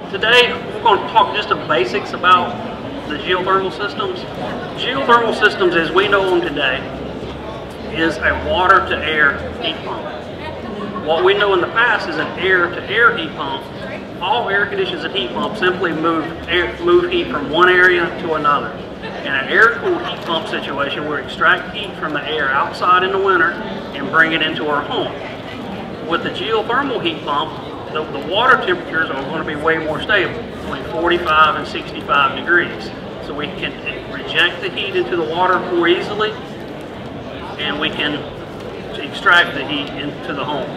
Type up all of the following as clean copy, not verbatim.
Today we're going to talk just the basics about the geothermal systems. Geothermal systems as we know them today is a water to air heat pump. What we know in the past is an air to air heat pump. All air conditioned heat pumps simply move heat from one area to another. In an air-cooled heat pump situation, we extract heat from the air outside in the winter and bring it into our home. With the geothermal heat pump, the water temperatures are going to be way more stable, between 45 and 65 degrees. So we can reject the heat into the water more easily, and we can extract the heat into the home.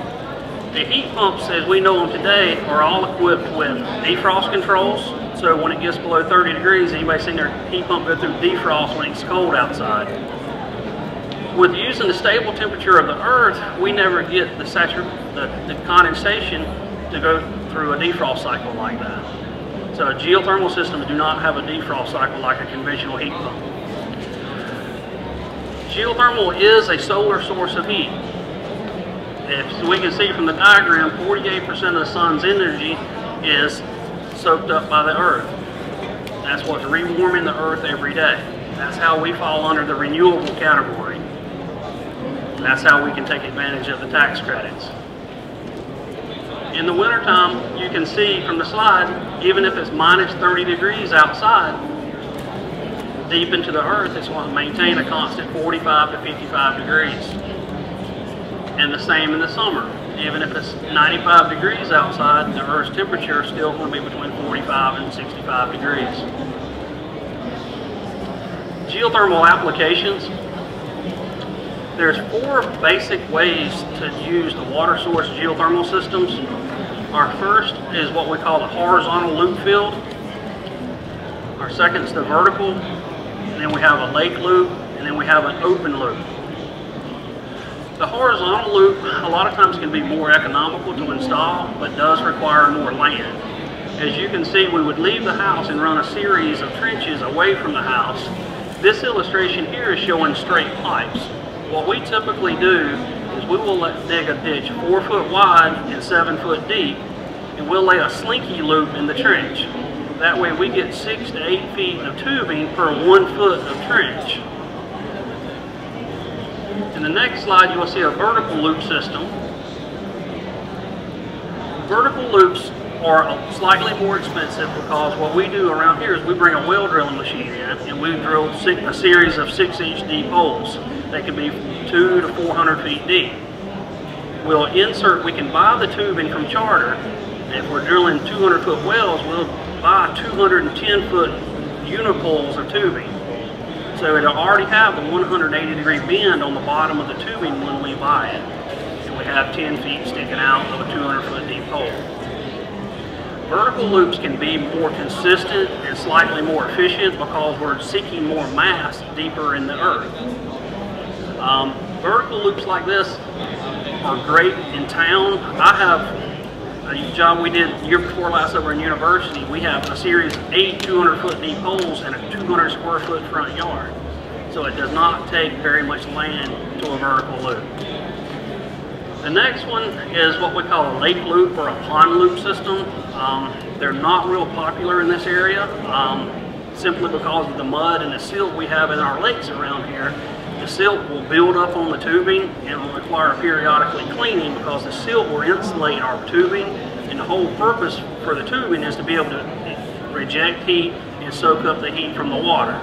The heat pumps, as we know them today, are all equipped with defrost controls. So when it gets below 30 degrees, anybody seen their heat pump go through defrost when it's cold outside? With using the stable temperature of the earth, we never get the condensation to go through a defrost cycle like that. So geothermal systems do not have a defrost cycle like a conventional heat pump. Geothermal is a solar source of heat. As we can see from the diagram, 48% of the sun's energy is soaked up by the earth. That's what's rewarming the earth every day. That's how we fall under the renewable category. That's how we can take advantage of the tax credits. In the wintertime, you can see from the slide, even if it's minus 30 degrees outside, deep into the earth, it's going to maintain a constant 45 to 55 degrees. And the same in the summer. Even if it's 95 degrees outside, the earth's temperature is still going to be between 45 and 65 degrees. Geothermal applications. There's 4 basic ways to use the water source geothermal systems. Our first is what we call the horizontal loop field. Our second is the vertical. And then we have a lake loop, and then we have an open loop. The horizontal loop a lot of times can be more economical to install, but does require more land. As you can see, we would leave the house and run a series of trenches away from the house. This illustration here is showing straight pipes. What we typically do is we will dig a ditch 4 foot wide and 7 foot deep, and we'll lay a slinky loop in the trench. That way we get 6 to 8 feet of tubing per 1 foot of trench. In the next slide, you will see a vertical loop system. Vertical loops are slightly more expensive because what we do around here is we bring a well drilling machine in and we drill a series of 6-inch deep holes. They can be 200 to 400 feet deep. We can buy the tubing from Charter. If we're drilling 200 foot wells, we'll buy 210 foot unipoles of tubing. So it'll already have a 180 degree bend on the bottom of the tubing when we buy it. And we have 10 feet sticking out of a 200 foot deep hole. Vertical loops can be more consistent and slightly more efficient because we're seeking more mass deeper in the earth. Vertical loops like this are great in town. I have a job we did year before last over in university. We have a series of 8 200 foot deep holes and a 200 square foot front yard. So it does not take very much land to a vertical loop. The next one is what we call a lake loop or a pond loop system. They're not real popular in this area simply because of the mud and the silt we have in our lakes around here. The silt will build up on the tubing and will require periodically cleaning because the silt will insulate our tubing, and the whole purpose for the tubing is to be able to reject heat and soak up the heat from the water.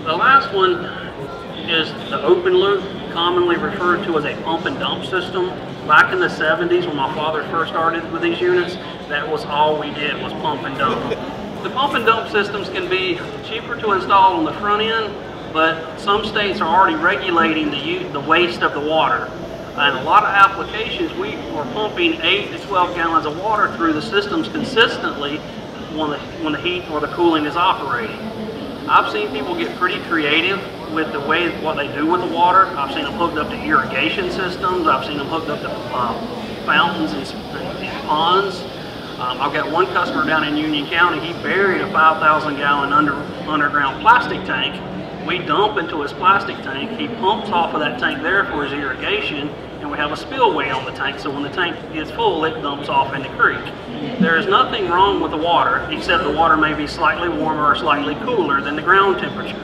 The last one is the open loop, commonly referred to as a pump and dump system. Back in the 70s when my father first started with these units, that was all we did was pump and dump. The pump and dump systems can be cheaper to install on the front end, but some states are already regulating the waste of the water. And a lot of applications, we are pumping 8 to 12 gallons of water through the systems consistently when the heat or the cooling is operating. I've seen people get pretty creative with what they do with the water. I've seen them hooked up to irrigation systems. I've seen them hooked up to fountains and ponds. I've got one customer down in Union County. He buried a 5,000 gallon underground plastic tank. We dump into his plastic tank. He pumps off of that tank there for his irrigation, and we have a spillway on the tank, so when the tank gets full, it dumps off in the creek. There is nothing wrong with the water, except the water may be slightly warmer or slightly cooler than the ground temperature.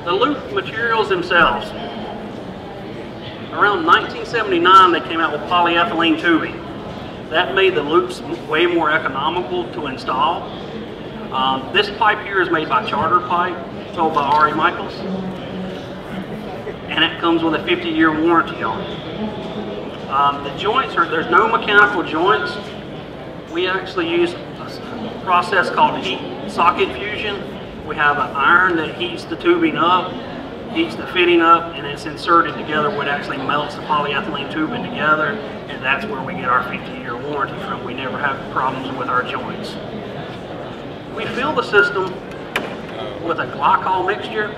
The loop materials themselves. Around 1979, they came out with polyethylene tubing. That made the loops way more economical to install. This pipe here is made by Charter Pipe, sold by Ari Michaels, and it comes with a 50-year warranty on it. The joints there's no mechanical joints. We actually use a process called heat socket fusion. We have an iron that heats the tubing up, heats the fitting up, and it's inserted together where it actually melts the polyethylene tubing together, and that's where we get our 50-year warranty from. We never have problems with our joints. We fill the system with a glycol mixture.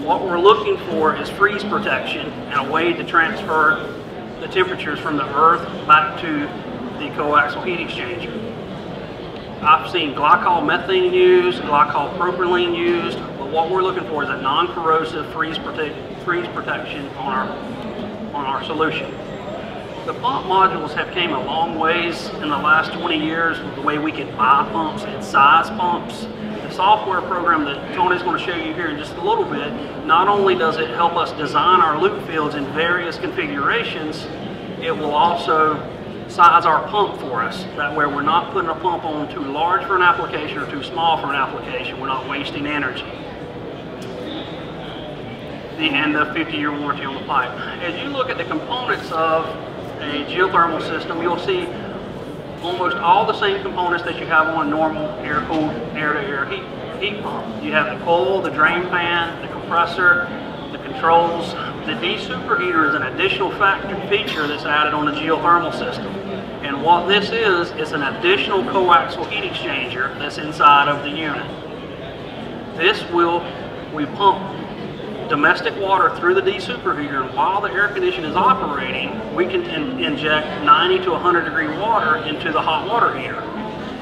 What we're looking for is freeze protection and a way to transfer the temperatures from the earth back to the coaxial heat exchanger. I've seen glycol methane used, glycol propylene used, but what we're looking for is a non-corrosive freeze protection on our solution. The pump modules have came a long ways in the last 20 years with the way we can buy pumps and size pumps. The software program that Tony's going to show you here in just a little bit, not only does it help us design our loop fields in various configurations, it will also size our pump for us. That way we're not putting a pump on too large for an application or too small for an application. We're not wasting energy. And the 50-year warranty on the pipe. As you look at the components of a geothermal system, you'll see almost all the same components that you have on a normal air-cooled air-to-air heat pump. You have the coil, the drain pan, the compressor, the controls. The de-superheater is an additional feature that's added on the geothermal system. And what this is an additional coaxial heat exchanger that's inside of the unit. We pump domestic water through the de-superheater, and while the air conditioner is operating, we can inject 90 to 100 degree water into the hot water heater.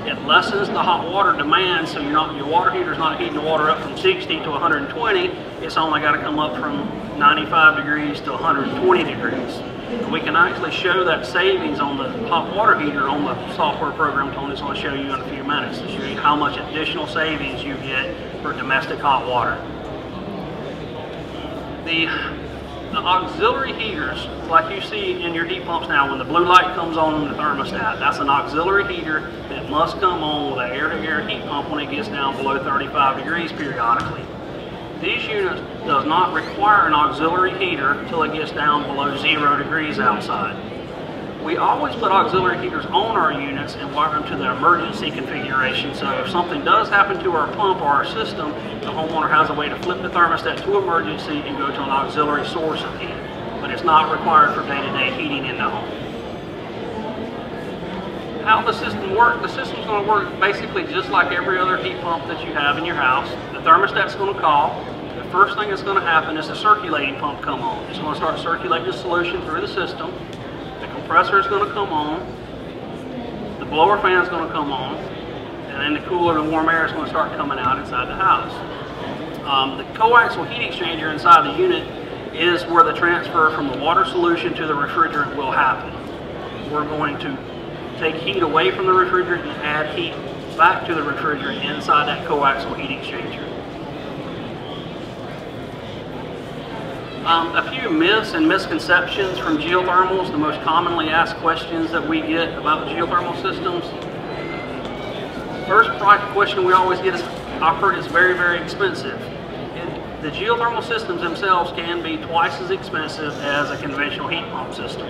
It lessens the hot water demand, so your water heater is not heating the water up from 60 to 120. It's only got to come up from 95 degrees to 120 degrees. And we can actually show that savings on the hot water heater on the software program Tony's going to show you in a few minutes to show you how much additional savings you get for domestic hot water. The auxiliary heaters, like you see in your heat pumps now, when the blue light comes on in the thermostat, that's an auxiliary heater that must come on with an air-to-air heat pump when it gets down below 35 degrees periodically. These units does not require an auxiliary heater until it gets down below 0 degrees outside. We always put auxiliary heaters on our units and wire them to the emergency configuration, so if something does happen to our pump or our system, the homeowner has a way to flip the thermostat to emergency and go to an auxiliary source of heat. But it's not required for day-to-day heating in the home. How the system works, the system's going to work basically just like every other heat pump that you have in your house. The thermostat's going to call. The first thing that's going to happen is the circulating pump come on. It's going to start circulating the solution through the system. The compressor is going to come on, the blower fan is going to come on, and then the cooler and warm air is going to start coming out inside the house. The coaxial heat exchanger inside the unit is where the transfer from the water solution to the refrigerant will happen. We're going to take heat away from the refrigerant and add heat back to the refrigerant inside that coaxial heat exchanger. A few myths and misconceptions from geothermals, the most commonly asked questions that we get about geothermal systems. First question we always get is, I've heard it's very, very expensive. The geothermal systems themselves can be twice as expensive as a conventional heat pump system.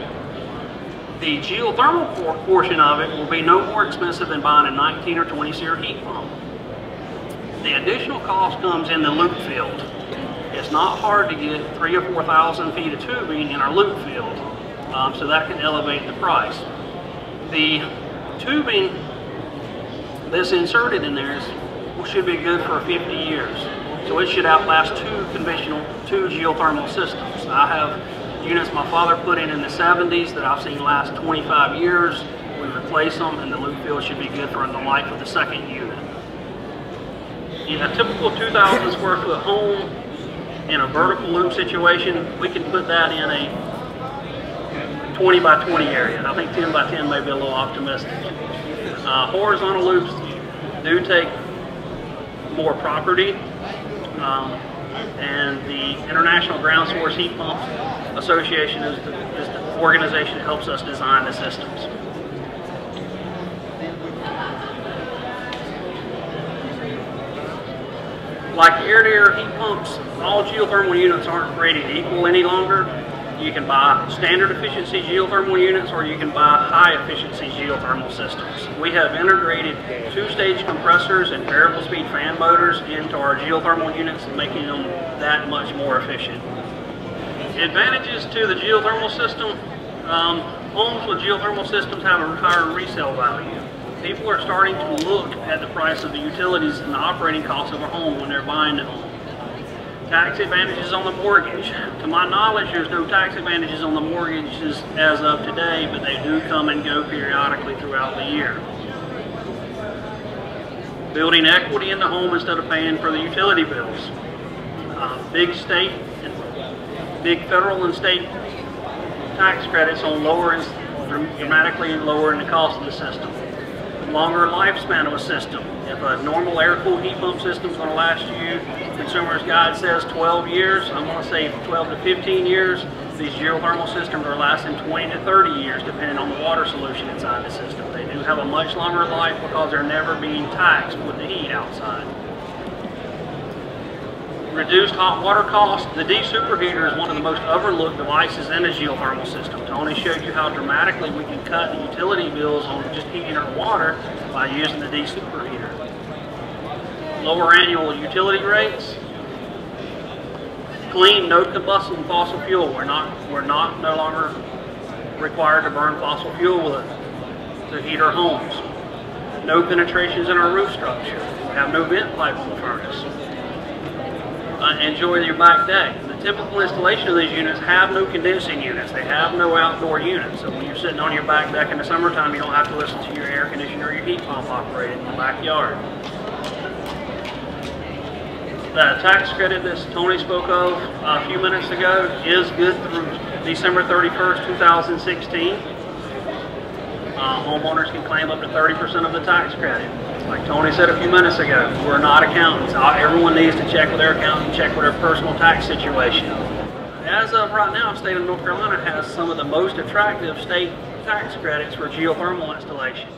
The geothermal portion of it will be no more expensive than buying a 19 or 20 SEER heat pump. The additional cost comes in the loop field. It's not hard to get 3,000 or 4,000 feet of tubing in our loop field, so that can elevate the price. The tubing that's inserted in there should be good for 50 years, so it should outlast two geothermal systems. I have units my father put in the 70s that I've seen last 25 years. We replace them, and the loop field should be good for the life of the second unit. In a typical 2,000 square foot home, in a vertical loop situation, we can put that in a 20 by 20 area. I think 10 by 10 may be a little optimistic. Horizontal loops do take more property, and the International Ground Source Heat Pump Association is the organization that helps us design the systems. Like air-to-air heat pumps, all geothermal units aren't rated equal any longer. You can buy standard efficiency geothermal units, or you can buy high efficiency geothermal systems. We have integrated two-stage compressors and variable speed fan motors into our geothermal units, making them that much more efficient. Advantages to the geothermal system. Homes with geothermal systems have a higher resale value. People are starting to look at the price of the utilities and the operating costs of a home when they're buying a home. Tax advantages on the mortgage. To my knowledge, there's no tax advantages on the mortgages as of today, but they do come and go periodically throughout the year. Building equity in the home instead of paying for the utility bills. Big federal and state tax credits on dramatically lowering the cost of the system. Longer lifespan of a system. If a normal air-cooled heat pump system is going to last you, Consumer's Guide says 12 years, I'm going to say 12 to 15 years. These geothermal systems are lasting 20 to 30 years depending on the water solution inside the system. They do have a much longer life because they're never being taxed with the heat outside. Reduced hot water costs. The de-superheater is one of the most overlooked devices in a geothermal system. Tony showed you how dramatically we can cut the utility bills on just heating our water by using the de-superheater. Lower annual utility rates. Clean, no combustion fossil fuel. We're no longer required to burn fossil fuel to heat our homes. No penetrations in our roof structure. We have no vent pipe on the furnace. Enjoy your back deck. The typical installation of these units have no condensing units. They have no outdoor units. So when you're sitting on your back deck in the summertime, you don't have to listen to your air conditioner or your heat pump operating in the backyard. The tax credit that Tony spoke of a few minutes ago is good through December 31st, 2016. Homeowners can claim up to 30% of the tax credit. Like Tony said a few minutes ago, we're not accountants. Everyone needs to check with their accountant, check with their personal tax situation. As of right now, the state of North Carolina has some of the most attractive state tax credits for geothermal installation.